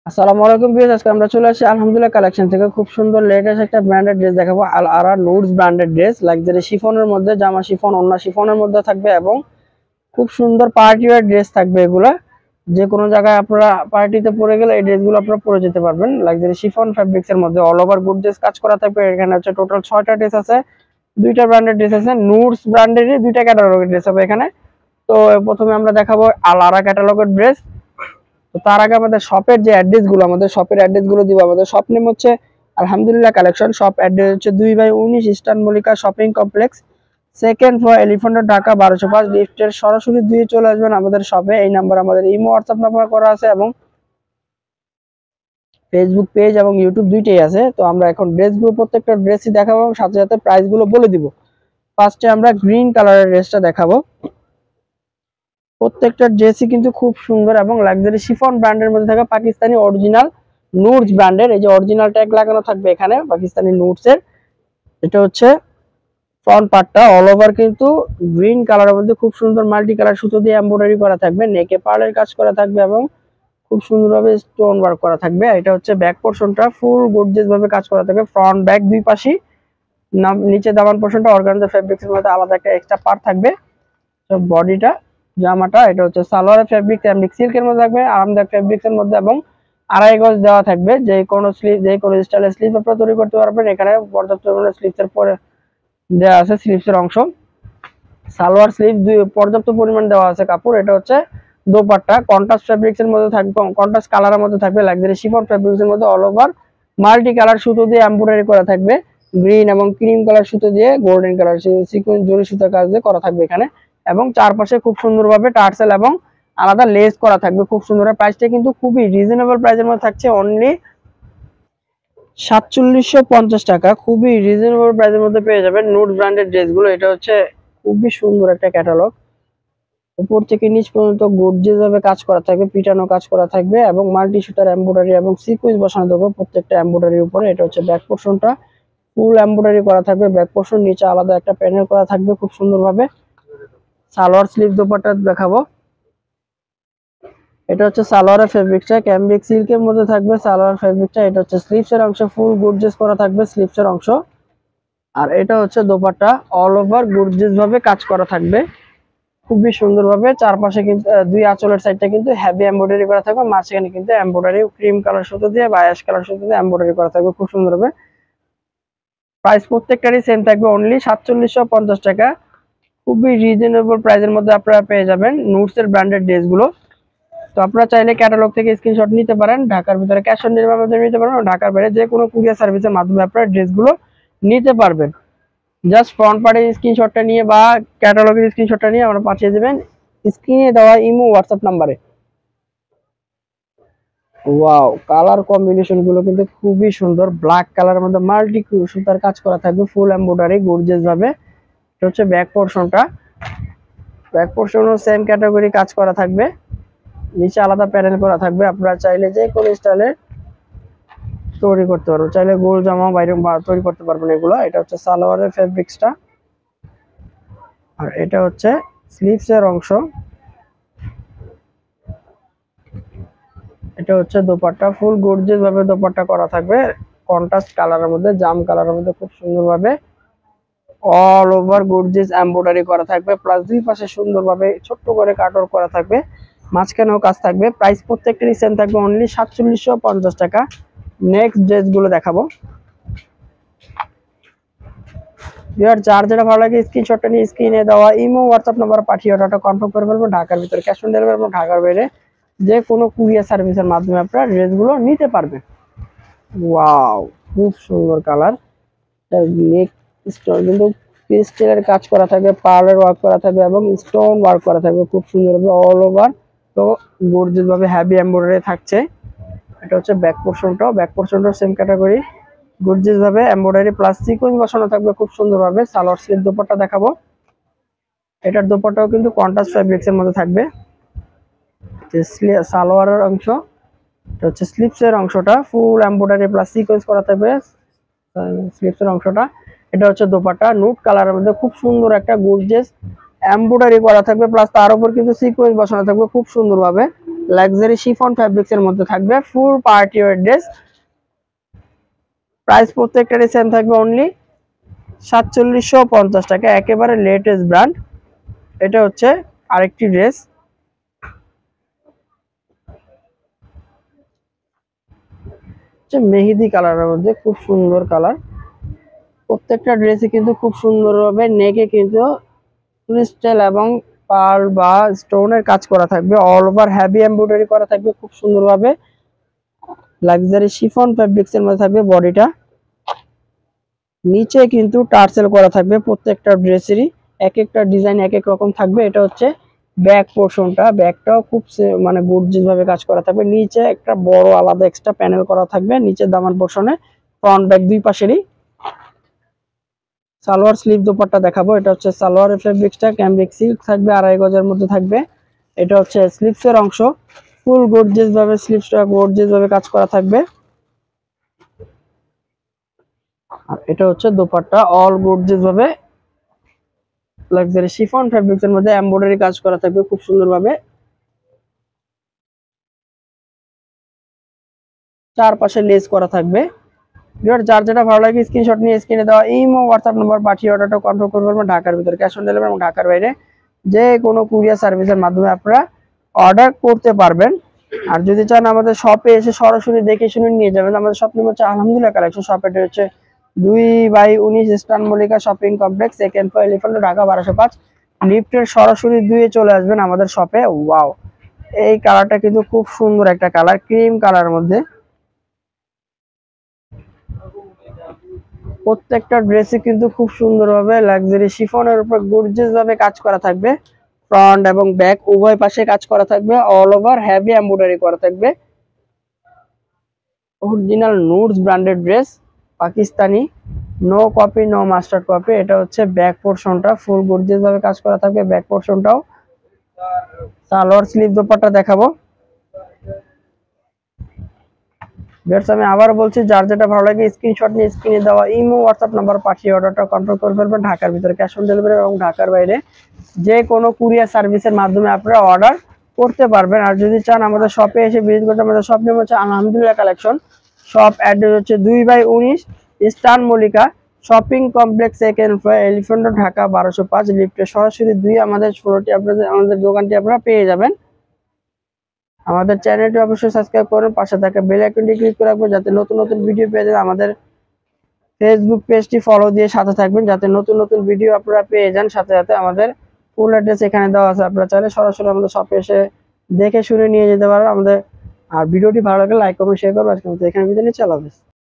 আসসালামু আলাইকুম ভিউয়ার্স, আজকে আমরা চলে আসি আলহামদুলিল্লাহ কালেকশন থেকে খুব সুন্দর লেটেস্ট একটা ব্র্যান্ডেড ড্রেস দেখাবো। আল আরা নুডস ব্র্যান্ডেড ড্রেস, লাক্সারি শিফনের মধ্যে, জামা শিফন, ওড়না শিফনের মধ্যে থাকবে এবং খুব সুন্দর পার্টি ওয়্যার ড্রেস থাকবে। এগুলা যে কোনো জায়গায় আপনারা পার্টিতে পরে গেলে এই ড্রেসগুলো আপনারা পরে যেতে পারবেন। লাক্সারি শিফন ফ্যাব্রিক্স এর মধ্যে অল ওভার গুড ড্রেস কাজ করা থাকবে। এখানে হচ্ছে টোটাল 6টা ড্রেস আছে, দুইটা ব্র্যান্ডেড ড্রেস আছে। নুডস ব্র্যান্ডেরই দুইটা ক্যাটালগের ড্রেস হবে এখানে। তো প্রথমে আমরা দেখাবো আল আরা ক্যাটালগের ড্রেস। তো তার আগে আমাদের শপের যে অ্যাড্রেস গুলো, আমাদের শপের অ্যাড্রেস গুলো দিব। আমাদের শপ নেম হচ্ছে আলহামদুলিল্লাহ কালেকশন। শপ অ্যাড্রেস হচ্ছে 2/19 eastern Mallika shopping complex, second floor, elephant road, Dhaka 1205। লিফটের সরাসরি দিয়ে চলে আসবেন আমাদের শপে। এই নাম্বার আমাদের ইমো হোয়াটসঅ্যাপ নাম্বার করা আছে এবং ফেসবুক পেজ এবং ইউটিউব দুইটাই আছে। তো আমরা এখন ড্রেসগুলো প্রত্যেকটা ড্রেসই দেখাবো, সাথে সাথে প্রাইস গুলো বলে দিব। ফার্স্টে আমরা গ্রিন কালারের ড্রেসটা দেখাবো। প্রত্যেকটা ড্রেসই কিন্তু খুব সুন্দর এবং লাক্সারি শিফন ব্র্যান্ডের মধ্যে থাকা পাকিস্তানি অরিজিনাল নুডস ব্র্যান্ডের। এই যে অরিজিনাল ট্যাগ লাগানো থাকবে এখানে পাকিস্তানি নুডস এর। এটা হচ্ছে ফ্রন্ট পার্টটা, অল ওভার কিন্তু গ্রিন কালারের মধ্যে খুব সুন্দর মাল্টি কালার সুতো দিয়ে এমব্রয়ডারি করা থাকবে, নেকে পার্লের কাজ করা থাকবে এবং খুব সুন্দরভাবে স্টোন ওয়ার্ক করা থাকবে। এটা হচ্ছে ব্যাক পোর্শনটা, ফুল গর্জিয়াস ভাবে কাজ করা থাকবে, ফ্রন্ট ব্যাক দুই পাশই। নিচে দামান পোর্শনটা অর্গানজা ফেব্রিক্স এর মধ্যে আলাদা একটা এক্সট্রা পার্ট থাকবে। তো বডিটা, জামাটা, এটা হচ্ছে সালোয়ারের ফেব্রিক ফ্যাব্রিক সিল্কের মধ্যে থাকবে, আরামদায়ক ফেব্রিক্স এর মধ্যে এবং 2.5 গজ দেওয়া থাকবে। যে কোনো স্লিভ, যে কোনো স্টাইলের স্লিভ আপনারা তৈরি করতে পারবেন। এখানে পর্যাপ্ত পরিমাণে স্লিভসের পরে দেওয়া আছে, স্লিভসের অংশ, সালোয়ার স্লিভ পর্যাপ্ত পরিমাণ দেওয়া আছে কাপড়। এটা হচ্ছে দোপাট্টা, কন্ট্রাস্ট ফেব্রিক্স এর মধ্যে থাকবে, কন্ট্রাস্ট কালারের মধ্যে থাকবে, লাক্সারি শিফন ফেব্রিক্স এর মধ্যে অল ওভার মাল্টি কালার সুতো দিয়ে এমব্রয়ডারি করা থাকবে, গ্রিন এবং ক্রিম কালার সুতো দিয়ে গোল্ডেন কালার সিকোয়েন্স জরি সুতার কাজ দিয়ে করা থাকবে এখানে। এবং চারপাশে খুব সুন্দরভাবে টার্সেল এবং আলাদা লেস করা থাকবে খুব সুন্দর। প্রাইসটা কিন্তু খুবই রিজনেবল প্রাইসের মধ্যে থাকছে, অনলি 4750 টাকা। খুবই রিজনেবল প্রাইসের মধ্যে পেয়ে যাবেন নুড ব্র্যান্ডের ড্রেসগুলো। এটা হচ্ছে খুবই সুন্দর একটা ক্যাটালগ, উপর থেকে নিচ পর্যন্ত গর্জিয়াস ভাবে কাজ করা থাকবে, পিটানো কাজ করা থাকবে এবং মাল্টি সুতার এমব্রয়ডারি এবং সিকোয়েন্স বসানো থাকবে প্রত্যেকটা এমব্রয়ডারির উপরে। এটা হচ্ছে ব্যাক পোর্শনটা, ফুল এমব্রয়ডারি করা থাকবে, ব্যাক পোর্শন নিচে আলাদা একটা প্যানেল করা থাকবে খুব সুন্দরভাবে। সালোয়ার স্লিভ দোপাট্টা দেখাবো। এটা হচ্ছে সালোয়ারের ফেব্রিকটা, ক্যামব্রিক সিল্কের মধ্যে থাকবে সালোয়ার ফেব্রিকটা। এটা হচ্ছে স্লিভসের অংশ, ফুল গর্জিয়াস করা থাকবে স্লিভসের অংশ। আর এটা হচ্ছে দোপাট্টা, অল ওভার গর্জিয়াস ভাবে কাজ করা থাকবে খুবই সুন্দরভাবে। চারপাশে কিন্তু দুই আঁচলের সাইডটা কিন্তু হেভি এমব্রয়ডারি করা থাকবে, মাঝখানে কিন্তু এমব্রয়ডারি ক্রিম কালার সুতো দিয়ে বা অ্যাশ কালার সুতো দিয়ে এমব্রয়ডারি করা থাকবে খুব সুন্দরভাবে। প্রাইস প্রত্যেকটারই সেম থাকবে, অনলি 4750 টাকা। খুবই রিজনেবল প্রাইসের মধ্যে আপনারা পেয়ে যাবেন নুডস এর ব্র্যান্ডেড ড্রেসগুলো। তো আপনারা চাইলে ক্যাটালগ থেকে স্ক্রিনশট নিতে পারেন, ঢাকার ভিতরে ক্যাশ অন ডেলিভারির মাধ্যমে নিতে পারবেন, ঢাকার বাইরে যে কোনো কুরিয়ার সার্ভিসের মাধ্যমে আপনারা ড্রেসগুলো নিতে পারবেন। জাস্ট ফ্রন্ট পার্টের স্ক্রিনশটটা নিয়ে বা ক্যাটালগের স্ক্রিনশটটা নিয়ে আমরা পাঠিয়ে দেবেন স্ক্রিনে দেওয়া ইমো হোয়াটসঅ্যাপ নাম্বারে। ওয়াও, কালার কম্বিনেশন গুলো কিন্তু খুবই সুন্দর, ব্ল্যাক কালারের মধ্যে মাল্টি সুতার কাজ করা থাকবে, ফুল এমব্রয়ডারি গর্জিয়াস ভাবে। এটা হচ্ছে ব্যাক পোর্শনটা, ব্যাক পোর্শনও সেম ক্যাটাগরি কাজ করা থাকবে, নিচে আলাদা প্যানেল করা থাকবে। আপনারা চাইলে যে কোনো স্টাইলে তৈরি করতে পারবেন, চাইলে গোল জামা বাইরে তৈরি করতে পারবেন এগুলো। এটা হচ্ছে সালোয়ারের ফেব্রিক্সটা, আর এটা হচ্ছে স্লিভস এর অংশ। এটা হচ্ছে দোপাট্টা, ফুল গর্জিয়াস ভাবে দোপাট্টা করা থাকবে, কন্ট্রাস্ট কালারের মধ্যে, জাম কালারের মধ্যে খুব সুন্দরভাবে অল ওভার গর্জিয়াস এমব্রয়ডারি করা থাকবে, প্লাস দুই পাশে সুন্দরভাবে ছোট্ট করে কাটর করা থাকবে, মাঝখানেও কাজ থাকবে। প্রাইস প্রত্যেকটারই সেম থাকবে, অনলি 4750 টাকা। নেক্সট ড্রেসগুলো দেখাবো। যার যেটা ভালো লাগে স্ক্রিনশটটা নিয়ে স্ক্রিনে দেওয়া ইমো হোয়াটসঅ্যাপ নাম্বার পাঠিয়ে অর্ডারটা কনফার্ম করে ফেলবেন। ঢাকার ভিতরে ক্যাশ অন ডেলিভারি এবং ঢাকার বাইরে যে কোনো কুরিয়ার সার্ভিসের মাধ্যমে আপনারা ড্রেসগুলো নিতে পারবেন। ওয়াও, খুব সুন্দর কালার। নেক স্টোন কিন্তু ক্রিস্টালের কাজ করা থাকবে, পার্লের ওয়ার্ক করা থাকবে এবং স্টোন ওয়ার্ক করা থাকবে খুব সুন্দরভাবে অল ওভার। তো গর্জিয়াস ভাবে হেভি এমব্রয়ডারি থাকছে। এটা হচ্ছে ব্যাক পোর্শনটাও, ব্যাক পোর্শনটাও সেম ক্যাটাগরি, গর্জিয়াস ভাবে এমব্রয়ডারি প্লাস সিকোয়েন্স বসানো থাকবে খুব সুন্দরভাবে। সালোয়ার স্লিভ দোপাট্টা দেখাবো। এটার দোপাট্টাও কিন্তু কন্ট্রাস্ট ফেব্রিক্স এর মধ্যে থাকবে। সালোয়ারের অংশ, এটা হচ্ছে স্লিভস এর অংশটা, ফুল এমব্রয়ডারি প্লাস সিকোয়েন্স করা থাকবে স্লিভস এর অংশটা। এটা হচ্ছে দোপাট্টা, নুড কালারের মধ্যে খুব সুন্দর একটা গর্জিয়াস এমব্রয়ডারি করা থাকবে, প্লাস তার উপর কিন্তু সিকোয়েন্স বসানো থাকবে খুব সুন্দরভাবে। লাক্সারি শিফন ফ্যাব্রিক্স এর মধ্যে থাকবে, full party wear dress. Price প্রত্যেকটারই সেম থাকবে, অনলি 4750 টাকা, একেবারে লেটেস্ট ব্র্যান্ড। এটা হচ্ছে আরেকটি ড্রেস, মেহেদি কালারের মধ্যে, খুব সুন্দর কালার। প্রত্যেকটা ড্রেসে কিন্তু খুব সুন্দরভাবে নেকে কিন্তু ক্রিস্টাল এবং পার্ল বা স্টোনের কাজ করা থাকবে, অল ওভার হেভি এমব্রয়ডারি করা থাকবে খুব সুন্দরভাবে। লাক্সারি শিফন ফ্যাব্রিক্স এর মধ্যে থাকবে বডিটা, নিচে কিন্তু টার্সেল করা থাকবে। প্রত্যেকটা ড্রেসেরই এক একটা ডিজাইন এক এক রকম থাকবে। এটা হচ্ছে ব্যাক পোর্শনটা, ব্যাকটাও খুব মানে গর্জিয়াস ভাবে কাজ করা থাকবে। নিচে একটা বড় আলাদা এক্সট্রা প্যানেল করা থাকবে নিচে দামান পোর্শনে, ফ্রন্ট ব্যাক দুই পাশেরই। সালোয়ার স্লিভ দোপাট্টা দেখাবো। এটা হচ্ছে সালোয়ারের ফেব্রিক্সটা ক্যামব্রিক সিল্ক থাকবে, 2.5 গজের মধ্যে থাকবে। এটা হচ্ছে স্লিভসের অংশ, ফুল গর্জিয়াস ভাবে স্লিভসটা গর্জিয়াস ভাবে কাজ করা থাকবে। আর এটা হচ্ছে দোপাট্টা, অল গর্জিয়াস ভাবে লাক্সারি শিফন ফেব্রিক্স এর মধ্যে এমব্রয়ডারি কাজ করা থাকবে খুব সুন্দরভাবে। চারপাশে লেস করা থাকবে। যার যেটা ভালো লাগে স্ক্রিনশট নিয়ে স্ক্রিনে দেওয়া ইমো হোয়াটসঅ্যাপ নাম্বার পাঠিয়ে অর্ডারটা কনফার্ম করতে পারবেন। ঢাকার ভিতরে ক্যাশ অন ডেলিভারি এবং ঢাকার বাইরে যে কোনো কুরিয়ার সার্ভিসের মাধ্যমে আপনারা অর্ডার করতে পারবেন। আর যদি চান আমাদের শপে এসে সরাসরি দেখে শুনে নিয়ে যাবেন। আমাদের শপ নেম হচ্ছে আলহামদুলিল্লাহ কালেকশন। শপটা হচ্ছে 2/19 eastern Mallika shopping complex, second floor, elephant road, Dhaka 1205। লিফটের সরাসরি 2 এ চলে আসবেন আমাদের শপে। ওয়াও, এই কালারটা কিন্তু খুব সুন্দর একটা কালার, ক্রিম কালারের মধ্যে। প্রত্যেকটা ড্রেসে কিন্তু খুব সুন্দরভাবে লাক্সারি শিফনের উপর গর্জিয়াস ভাবে কাজ করা থাকবে। ফ্রন্ট এবং ব্যাক উভয় পাশে কাজ করা থাকবে, অল ওভার হেভি এমব্রয়ডারি করা থাকবে। অরিজিনাল নুডস branded dress, Pakistani, no copy no master copy. এটা হচ্ছে ব্যাক পোর্শনটা, ফুল গর্জিয়াস ভাবে কাজ করা থাকবে ব্যাক পোর্শনটাও। সালোয়ার স্লিভ দোপাট্টা দেখাবো। ভিউয়ার্স আমি আবার বলছি, যার যেটা ভালো লাগে স্ক্রিনশট নিয়ে স্ক্রিনে দেওয়া ইমো হোয়াটসঅ্যাপ নাম্বার পাঠিয়ে অর্ডারটা কনফার্ম করে ফেলবেন। ঢাকার ভিতরে ক্যাশ অন ডেলিভারি এবং ঢাকার বাইরে যে কোনো কুরিয়ার সার্ভিসের মাধ্যমে আপনারা অর্ডার করতে পারবেন। আর যদি চান আমাদের শপে এসে ভিজিট করতে, আমাদের শপ নেম হচ্ছে আলহামদুলিল্লাহ কালেকশন। শপ অ্যাড্রেস হচ্ছে 2/19 eastern Mallika shopping complex, second floor, elephant road, Dhaka 1205। লিফটে সরাসরি 2 আমাদের ফ্লোরটি আপনাদের আমাদের দোকানটি আপনারা পেয়ে যাবেন। আমাদের চ্যানেলটি অবশ্যই সাবস্ক্রাইব করুন, পাশে থাকা বেল আইকনটি ক্লিক করে রাখবেন যাতে নতুন নতুন ভিডিও পেয়ে যান। আমাদের ফেসবুক পেজটি ফলো দিয়ে সাথে থাকবেন যাতে নতুন নতুন ভিডিও আপনারা পেয়ে যান। সাথে সাথে আমাদের ফুল অ্যাড্রেস এখানে দেওয়া আছে, আপনারা চাইলে সরাসরি আমাদের শপে এসে দেখে শুনে নিয়ে যেতে পারেন আমাদের। আর ভিডিওটি ভালো লাগলে লাইক কমেন্ট শেয়ার করবেন। আজকে এখানে বিদায় নিচ্ছি, আল্লাহ হাফেজ।